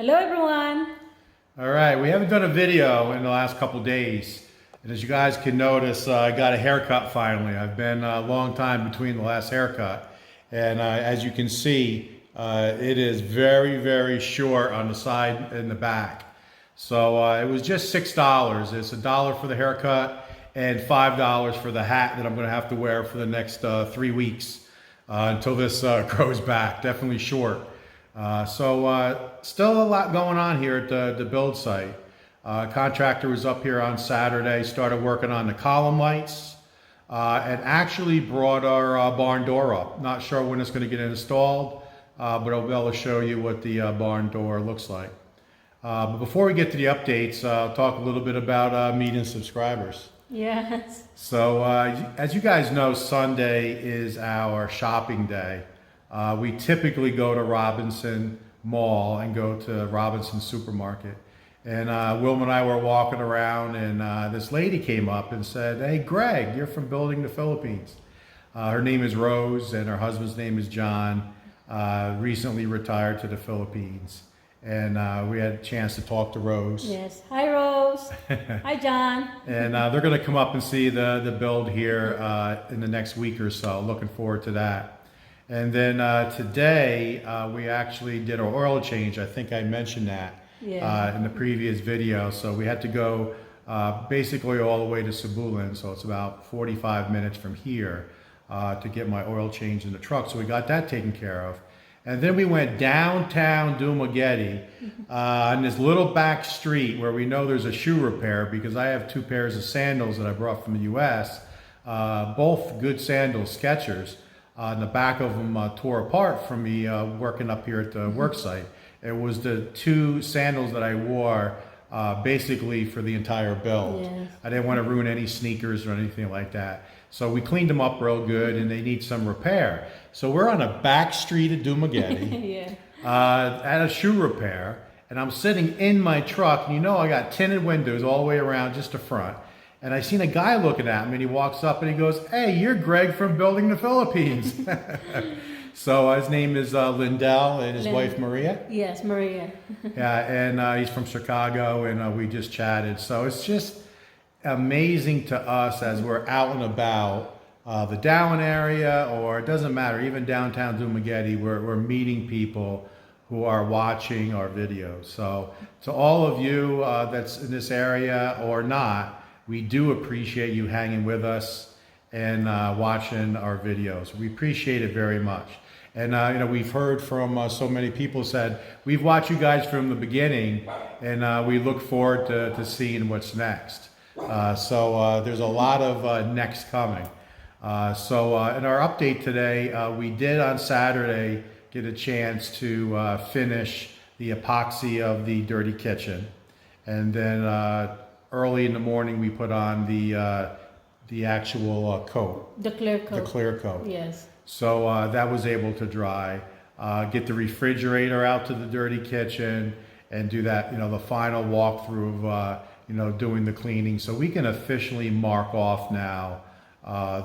Hello everyone! All right, we haven't done a video in the last couple days. And as you guys can notice, I got a haircut finally. I've been a long time between the last haircut. And as you can see, it is very, very short on the side and the back. So it was just $6. It's $1 for the haircut and $5 for the hat that I'm gonna have to wear for the next 3 weeks until this grows back. Definitely short. Still a lot going on here at the build site. Contractor was up here on Saturday, started working on the column lights, and actually brought our barn door up. Not sure when it's going to get installed, but I'll be able to show you what the barn door looks like. But before we get to the updates, I'll talk a little bit about meeting subscribers. Yes. So as you guys know, Sunday is our shopping day. We typically go to Robinson Mall and go to Robinson Supermarket. And Wilma and I were walking around, and this lady came up and said, "Hey, Greg, you're from Building the Philippines." Her name is Rose, and her husband's name is John. Recently retired to the Philippines. And we had a chance to talk to Rose. Yes. Hi, Rose. Hi, John. And they're going to come up and see the build here in the next week or so. Looking forward to that. And then today we actually did our oil change. I think I mentioned that in the previous video. So we had to go basically all the way to Cebulan. So it's about 45 minutes from here to get my oil change in the truck. So we got that taken care of. And then we went downtown Dumaguete on this little back street where we know there's a shoe repair because I have 2 pairs of sandals that I brought from the US. Both good sandals, Skechers. And the back of them tore apart from me working up here at the work site. It was the 2 sandals that I wore basically for the entire build. Yes. I didn't want to ruin any sneakers or anything like that. So we cleaned them up real good and they need some repair. So we're on a back street of Dumaguete at a shoe repair. And I'm sitting in my truck. And you know I got tinted windows all the way around just the front. And I seen a guy looking at me, and he walks up and he goes, "Hey, you're Greg from Building the Philippines." So his name is Lindell and his wife Maria. Yes, Maria. Yeah, and he's from Chicago, and we just chatted. So it's just amazing to us as we're out and about the Down area, or it doesn't matter, even downtown Dumaguete, we're meeting people who are watching our videos. So to all of you that's in this area or not, we do appreciate you hanging with us and watching our videos. We appreciate it very much. And you know, we've heard from so many people said, we've watched you guys from the beginning, and we look forward to seeing what's next. So there's a lot of next coming. So in our update today, we did on Saturday get a chance to finish the epoxy of the dirty kitchen. And then early in the morning, we put on the actual coat. The clear coat. The clear coat. Yes. So that was able to dry. Get the refrigerator out to the dirty kitchen and do that, you know, the final walkthrough of, you know, doing the cleaning. So we can officially mark off now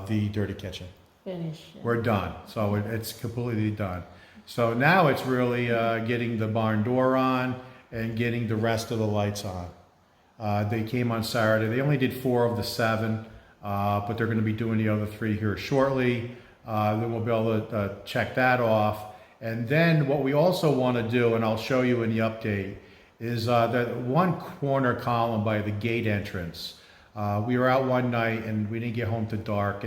the dirty kitchen. Finished. We're done. So it's completely done. So now it's really getting the barn door on and getting the rest of the lights on. They came on Saturday. They only did 4 of the 7, but they're going to be doing the other 3 here shortly. Then we'll be able to check that off. And then what we also want to do, and I'll show you in the update, is that one corner column by the gate entrance. We were out one night and we didn't get home till dark,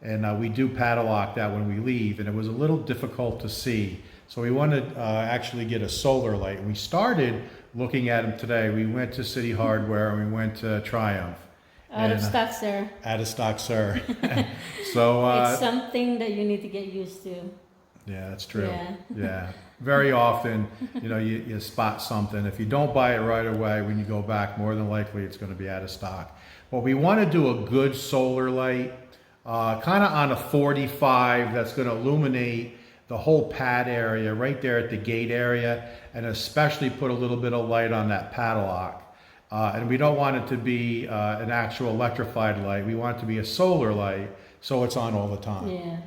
and we do padlock that when we leave, and it was a little difficult to see. So we wanted to actually get a solar light. And we started looking at them today. We went to City Hardware and we went to Triumph. Out of stock, sir. Out of stock, sir. So it's something that you need to get used to. Yeah, that's true. Yeah. Yeah. Very often, you know, you spot something. If you don't buy it right away, when you go back, more than likely it's going to be out of stock. But we want to do a good solar light, kind of on a 45 that's going to illuminate the whole pad area right there at the gate area, and especially put a little bit of light on that padlock. And we don't want it to be an actual electrified light. We want it to be a solar light, so it's on all the time. Yeah.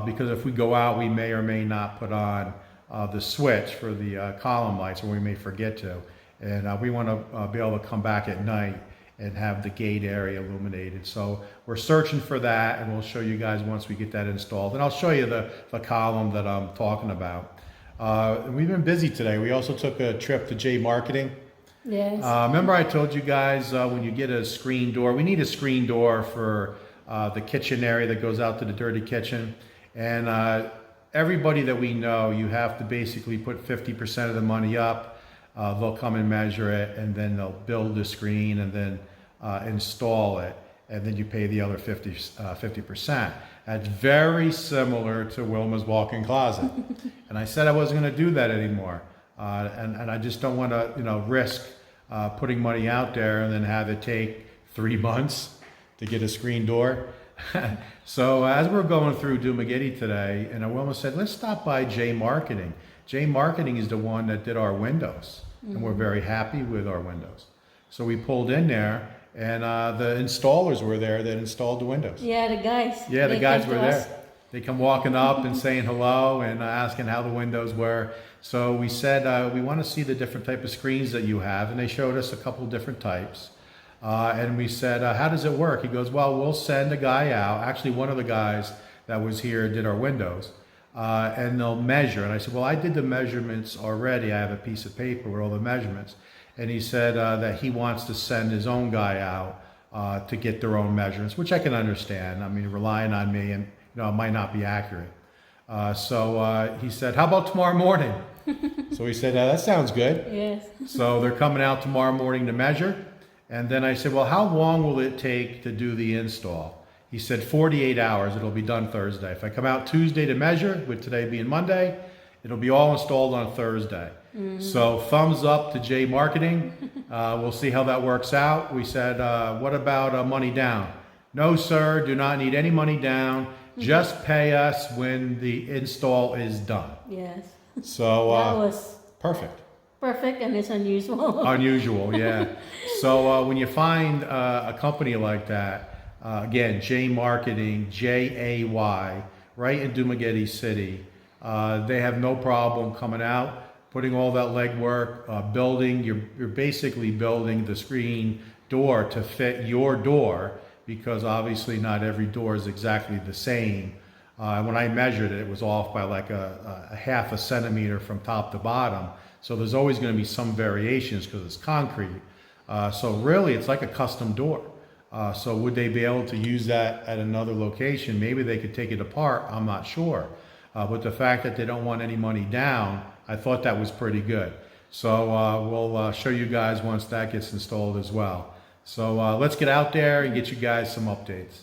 Because if we go out, we may or may not put on the switch for the column lights, or we may forget to. And we want to be able to come back at night and have the gate area illuminated. So we're searching for that, and we'll show you guys once we get that installed. And I'll show you the column that I'm talking about. We've been busy today. We also took a trip to J Marketing. Yes. Remember I told you guys when you get a screen door, we need a screen door for the kitchen area that goes out to the dirty kitchen. And everybody that we know, you have to basically put 50% of the money up. They'll come and measure it, and then they'll build the screen and then install it, and then you pay the other 50%. That's very similar to Wilma's walk-in closet. And I said I wasn't going to do that anymore, and I just don't want to risk putting money out there and then have it take 3 months to get a screen door. So as we're going through Dumaguete today, and Wilma said, let's stop by J Marketing. J Marketing is the one that did our windows, and we're very happy with our windows. So we pulled in there, and the installers were there that installed the windows. Yeah, the guys. Yeah, the They guys came were to there. us. They come walking up and saying hello and asking how the windows were. So we said, we want to see the different type of screens that you have, and they showed us a couple different types. And we said, how does it work? He goes, well, we'll send a guy out. Actually, one of the guys that was here did our windows. And they'll measure. And I said, well, I did the measurements already. I have a piece of paper with all the measurements. And he said that he wants to send his own guy out to get their own measurements, which I can understand. I mean, relying on me, and it might not be accurate. So he said, how about tomorrow morning? So we said, that sounds good. Yes. So they're coming out tomorrow morning to measure. And then I said, well, how long will it take to do the install? He said 48 hours, it'll be done Thursday. If I come out Tuesday to measure, with today being Monday, it'll be all installed on Thursday. So thumbs up to J Marketing. We'll see how that works out. We said, what about money down? No, sir, do not need any money down. Just pay us when the install is done. Yes. So That was perfect. perfect, and it's unusual. Unusual, yeah. So when you find a company like that, again, J Marketing, Jay, right in Dumaguete City, they have no problem coming out, putting all that legwork, building. You're basically building the screen door to fit your door, because obviously not every door is exactly the same. When I measured it, it was off by like a half a centimeter from top to bottom. So there's always going to be some variations because it's concrete. So really, it's like a custom door. So would they be able to use that at another location? Maybe they could take it apart. I'm not sure. But the fact that they don't want any money down, I thought that was pretty good. So we'll show you guys once that gets installed as well. So let's get out there and get you guys some updates.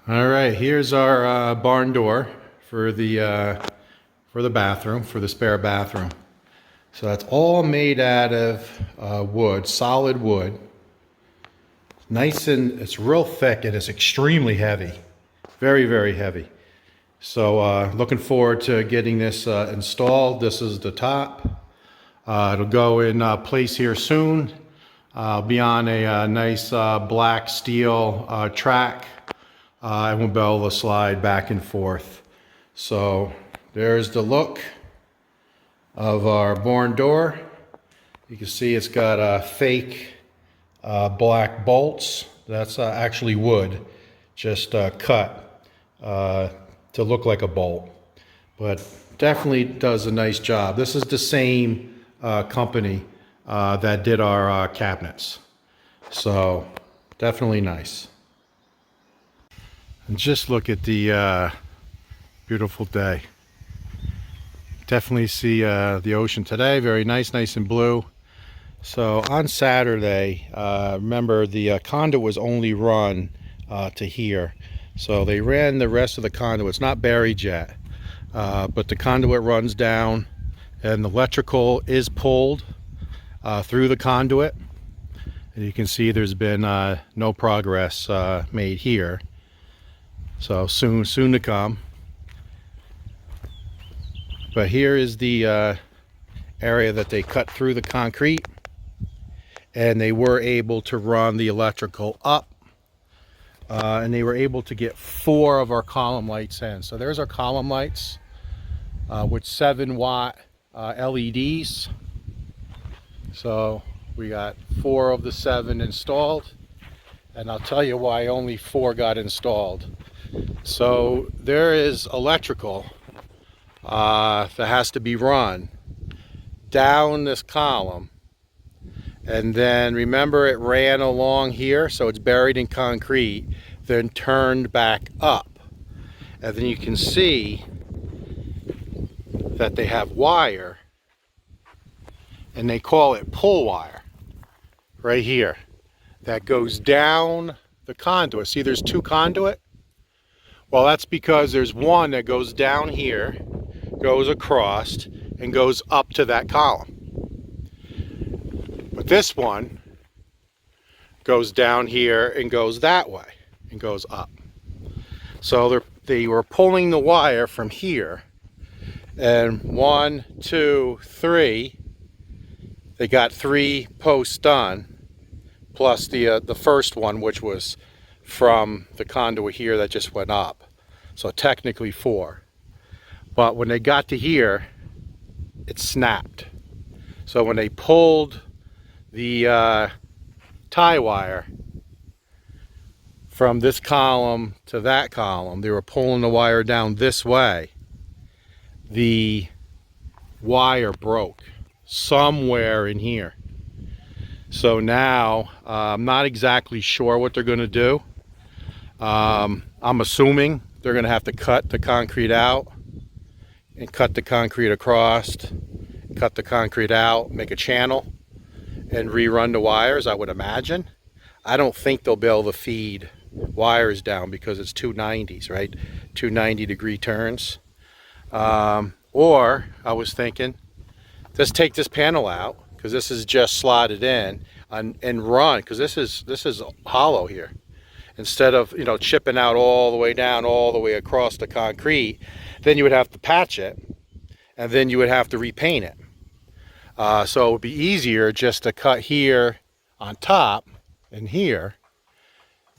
All right, here's our barn door for the bathroom, for the spare bathroom. So that's all made out of wood, solid wood. Nice, and it's real thick, and it's extremely heavy. Very, very heavy. So looking forward to getting this installed. This is the top. It'll go in place here soon. I'll be on a nice black steel track. And we'll be able to slide back and forth. So there's the look of our barn door. You can see it's got fake black bolts. That's actually wood, just cut to look like a bolt. But definitely does a nice job. This is the same company that did our cabinets. So definitely nice. And just look at the beautiful day. Definitely see the ocean today. Very nice, nice and blue. So on Saturday, remember the conduit was only run to here. So they ran the rest of the conduit. It's not buried yet, but the conduit runs down, and the electrical is pulled through the conduit. And you can see there's been no progress made here. So soon to come. But here is the area that they cut through the concrete, and they were able to run the electrical up, and they were able to get 4 of our column lights in. So there's our column lights. with 7-watt LEDs. So we got 4 of the 7 installed, and I'll tell you why only 4 got installed. So there is electrical that has to be run down this column, and then remember it ran along here, so it's buried in concrete, then turned back up, and then you can see that they have wire, and they call it pull wire right here, that goes down the conduit. See, there's 2 conduit. Well, that's because there's one that goes down here, goes across, and goes up to that column. But this one goes down here and goes that way and goes up. So they were pulling the wire from here, and 1, 2, 3, they got 3 posts done, plus the first one, which was from the conduit here that just went up. So technically 4. But when they got to here, it snapped. So when they pulled the tie wire from this column to that column, they were pulling the wire down this way. The wire broke somewhere in here. So now I'm not exactly sure what they're going to do. I'm assuming they're going to have to cut the concrete out and cut the concrete across, cut the concrete out, make a channel, and rerun the wires, I would imagine. I don't think they'll be able to feed wires down because it's 290s, right? 290-degree turns. Or I was thinking, just take this panel out, because this is just slotted in, and run, because this is hollow here. Instead of, you know, chipping out all the way down, all the way across the concrete, then you would have to patch it, and then you would have to repaint it. So it would be easier just to cut here on top and here,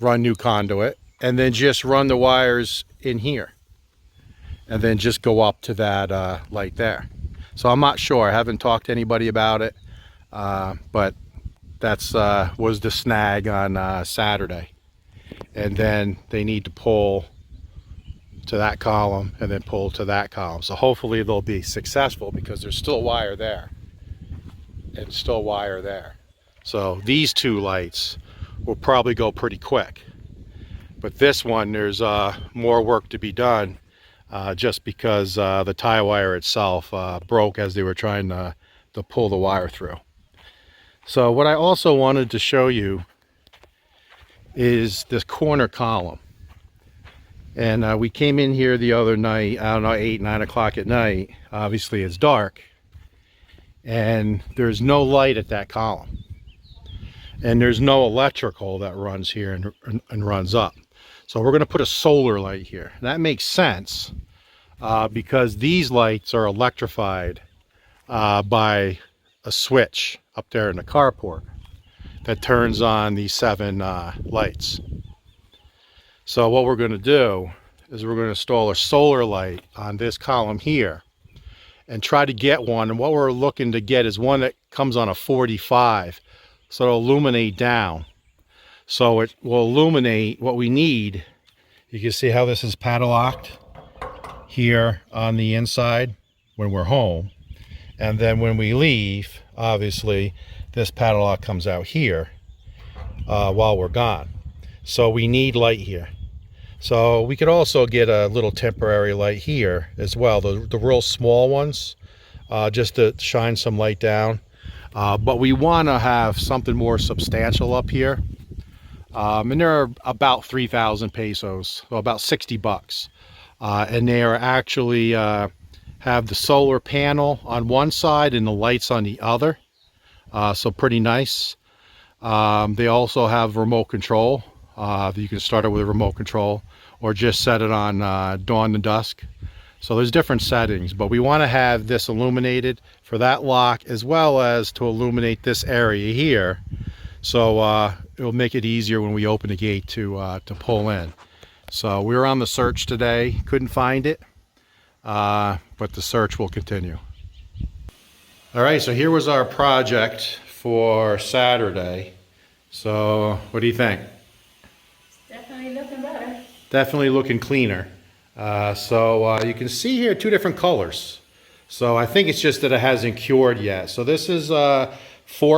run new conduit, and then just run the wires in here, and then just go up to that light there. So I'm not sure. I haven't talked to anybody about it, but that's was the snag on Saturday. And then they need to pull to that column and then pull to that column. So hopefully they'll be successful, because there's still wire there and still wire there. So these 2 lights will probably go pretty quick. But this one, there's more work to be done, just because the tie wire itself broke as they were trying to pull the wire through. So what I also wanted to show you is this corner column. And we came in here the other night, I don't know, 8, 9 o'clock at night. Obviously it's dark, and there's no light at that column, and there's no electrical that runs here and runs up. So we're going to put a solar light here. That makes sense, because these lights are electrified by a switch up there in the carport that turns on these 7 lights. So what we're going to do is we're going to install a solar light on this column here and try to get one. And what we're looking to get is one that comes on a 45, so it'll illuminate down. So it will illuminate what we need. You can see how this is padlocked here on the inside when we're home. And then when we leave, obviously, this padlock comes out here while we're gone. So we need light here. So we could also get a little temporary light here as well, the real small ones, just to shine some light down. But we want to have something more substantial up here. And they're about 3,000 pesos, so about 60 bucks. And they are actually have the solar panel on one side and the lights on the other. So pretty nice. They also have remote control. You can start it with a remote control or just set it on dawn to dusk. So there's different settings, but we want to have this illuminated for that lock, as well as to illuminate this area here. So it'll make it easier when we open the gate to pull in. So we were on the search today, couldn't find it. but the search will continue. All right, so here was our project for Saturday. So what do you think? Definitely looking better. Definitely looking cleaner. So you can see here 2 different colors. So I think it's just that it hasn't cured yet. So this is 4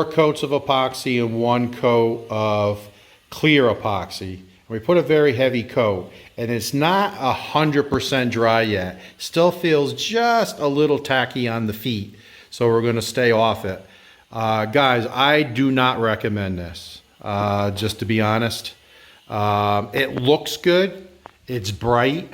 coats of epoxy and 1 coat of clear epoxy. We put a very heavy coat, and it's not 100% dry yet. Still feels just a little tacky on the feet, so we're going to stay off it. Guys, I do not recommend this, just to be honest. It looks good. It's bright.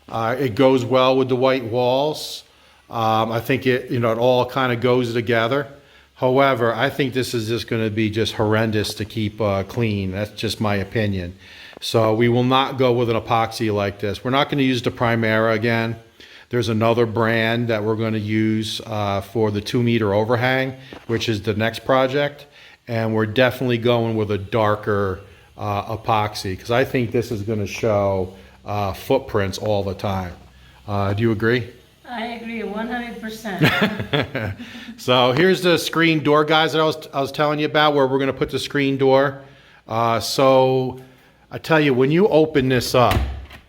It goes well with the white walls. I think it all kind of goes together. However, I think this is just going to be just horrendous to keep clean. That's just my opinion. So we will not go with an epoxy like this. We're not going to use the Primera again. There's another brand that we're going to use for the 2-meter overhang, which is the next project. And we're definitely going with a darker epoxy because I think this is going to show footprints all the time. Do you agree? I agree 100%. So here's the screen door, guys, that I was telling you about, where we're going to put the screen door. So I tell you, when you open this up,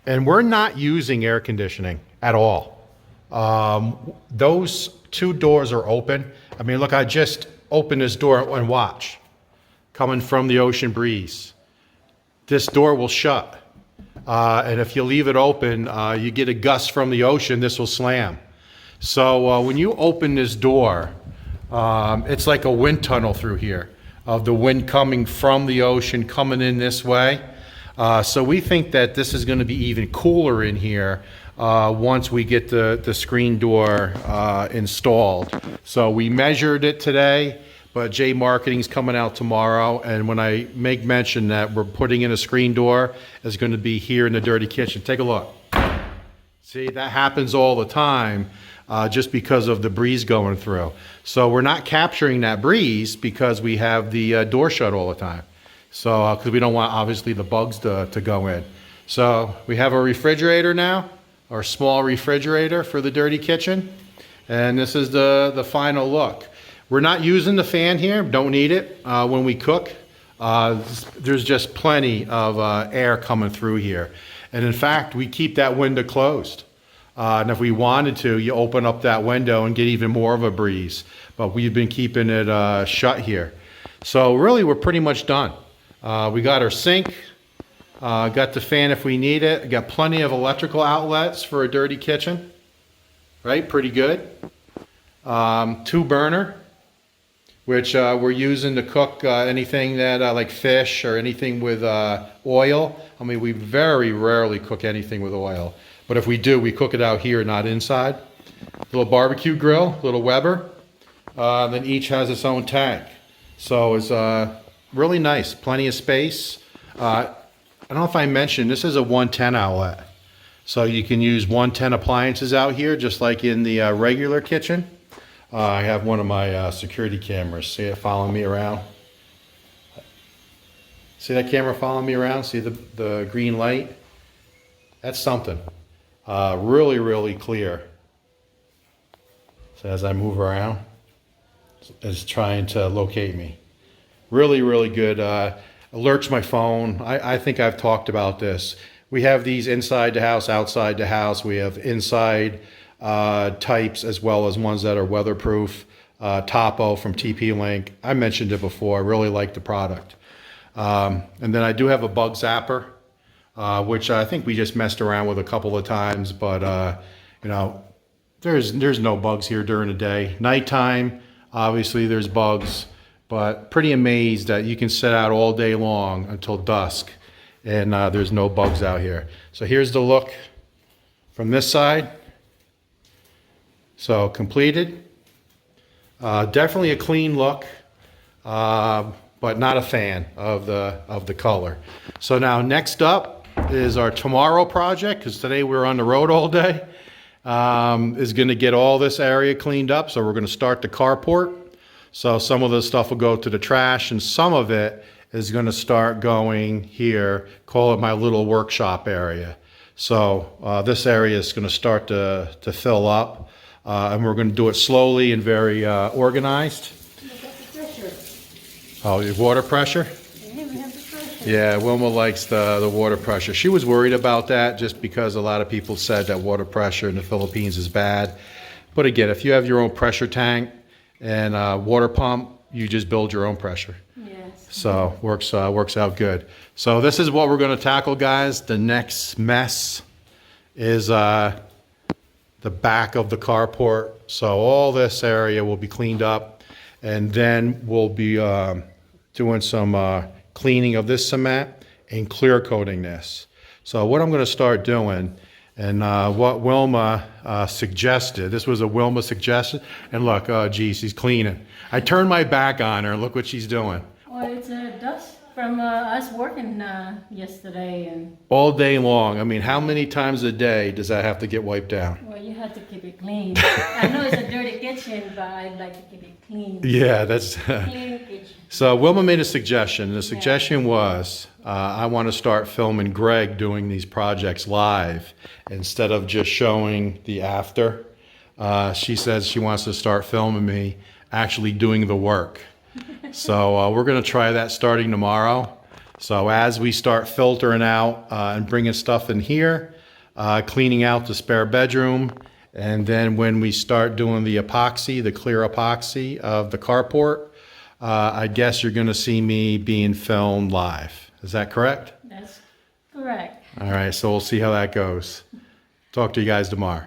and we're not using air conditioning at all. Those 2 doors are open. I mean, look, I just opened this door and watch. Coming from the ocean breeze. This door will shut. And if you leave it open, you get a gust from the ocean, this will slam. So when you open this door, it's like a wind tunnel through here of the wind coming from the ocean, coming in this way. So we think that this is going to be even cooler in here once we get the screen door installed. So we measured it today, but J Marketing's coming out tomorrow. And when I make mention that we're putting in a screen door, it's going to be here in the dirty kitchen. Take a look. See, that happens all the time just because of the breeze going through. So we're not capturing that breeze because we have the door shut all the time. So, because we don't want, obviously, the bugs to go in. So we have a refrigerator now, or small refrigerator for the dirty kitchen. And this is the final look. We're not using the fan here, don't need it when we cook. There's just plenty of air coming through here. And in fact, we keep that window closed. And if we wanted to, you open up that window and get even more of a breeze. But we've been keeping it shut here. So really, we're pretty much done. We got our sink, got the fan if we need it, got plenty of electrical outlets for a dirty kitchen, right? Pretty good. 2 burner, which we're using to cook anything that like fish or anything with oil. I mean, we very rarely cook anything with oil, but if we do, we cook it out here, not inside. Little barbecue grill, little Weber, then each has its own tank. So it's really nice, plenty of space. I don't know if I mentioned, this is a 110 outlet. So you can use 110 appliances out here, just like in the regular kitchen. I have one of my security cameras. See it following me around? See that camera following me around? See the green light? That's something. Really, really clear. So as I move around, it's trying to locate me. Really, really good. Alerts my phone. I think I've talked about this. We have these inside the house, outside the house. We have inside types as well as ones that are weatherproof. Topo from TP-Link. I mentioned it before. I really like the product. And then I do have a bug zapper, which I think we just messed around with a couple of times. But, you know, there's no bugs here during the day. Nighttime, obviously there's bugs. But pretty amazed that you can sit out all day long until dusk and there's no bugs out here. So here's the look from this side. So completed. Definitely a clean look, but not a fan of the color. So now next up is our tomorrow project, because today we're on the road all day, is going to get all this area cleaned up. So we're going to start the carport. So some of the stuff will go to the trash and some of it is going to start going here, call it my little workshop area. So this area is going to start to fill up, and we're going to do it slowly and very organized. Look at the pressure. Oh, your water pressure? Yeah, we have the pressure. Yeah, Wilma likes the water pressure. She was worried about that just because a lot of people said that water pressure in the Philippines is bad. But again, if you have your own pressure tank and water pump, you just build your own pressure. Yes. So works out good. So this is what we're going to tackle, guys. The next mess is the back of the carport. So all this area will be cleaned up, and then we'll be doing some cleaning of this cement and clear coating this. So what I'm going to start doing, and what Wilma suggested, this was a Wilma suggestion, and look, oh geez, she's cleaning. I turned my back on her, and look what she's doing. Well, it's dust from us working yesterday, and All day long. I mean, how many times a day does that have to get wiped down? well, you have to keep it clean. I know it's a dirty kitchen, but I'd like to keep it clean. Yeah, that's... Clean kitchen. So Wilma made a suggestion. The suggestion was, I want to start filming Greg doing these projects live instead of just showing the after. She says she wants to start filming me actually doing the work. So we're going to try that starting tomorrow. So as we start filtering out and bringing stuff in here, cleaning out the spare bedroom, and then when we start doing the epoxy, the clear epoxy of the carport, I guess you're going to see me being filmed live. Is that correct? That's correct. All right, so we'll see how that goes. Talk to you guys tomorrow.